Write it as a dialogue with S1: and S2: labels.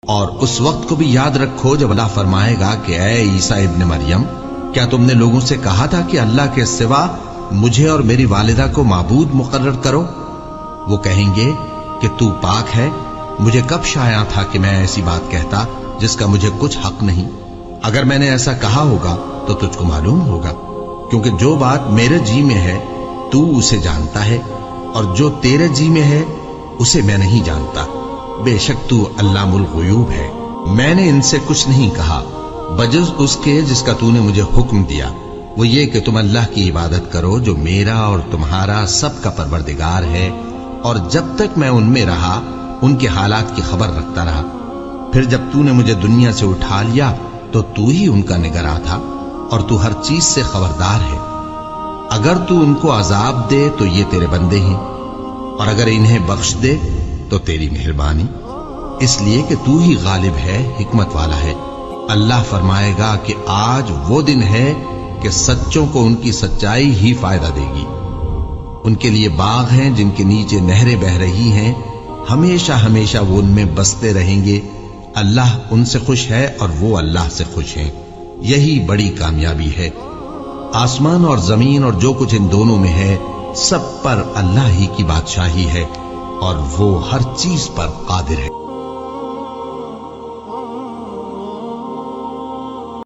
S1: اور اس وقت کو بھی یاد رکھو جب اللہ فرمائے گا کہ اے عیسیٰ ابن مریم، کیا تم نے لوگوں سے کہا تھا کہ اللہ کے سوا مجھے اور میری والدہ کو معبود مقرر کرو؟ وہ کہیں گے کہ تو پاک ہے، مجھے کب شایع تھا کہ میں ایسی بات کہتا جس کا مجھے کچھ حق نہیں۔ اگر میں نے ایسا کہا ہوگا تو تجھ کو معلوم ہوگا، کیونکہ جو بات میرے جی میں ہے تو اسے جانتا ہے، اور جو تیرے جی میں ہے اسے میں نہیں جانتا۔ بے شک تو علام الغیوب ہے۔ میں نے ان سے کچھ نہیں کہا بجز اس کے جس کا تو نے مجھے حکم دیا، وہ یہ کہ تم اللہ کی عبادت کرو جو میرا اور تمہارا سب کا پروردگار ہے، اور جب تک میں ان میں رہا ان کے حالات کی خبر رکھتا رہا۔ پھر جب تو نے مجھے دنیا سے اٹھا لیا تو تو ہی ان کا نگراں تھا، اور تو ہر چیز سے خبردار ہے۔ اگر تو ان کو عذاب دے تو یہ تیرے بندے ہیں، اور اگر انہیں بخش دے تو تیری مہربانی، اس لیے کہ تو ہی غالب ہے، حکمت والا ہے۔ اللہ فرمائے گا کہ آج وہ دن ہے کہ سچوں کو ان کی سچائی ہی فائدہ دے گی۔ ان کے لیے باغ ہیں جن کے نیچے نہریں بہ رہی ہیں، ہمیشہ ہمیشہ وہ ان میں بستے رہیں گے۔ اللہ ان سے خوش ہے اور وہ اللہ سے خوش ہیں، یہی بڑی کامیابی ہے۔ آسمان اور زمین اور جو کچھ ان دونوں میں ہے سب پر اللہ ہی کی بادشاہی ہے، اور وہ ہر چیز پر قادر ہے۔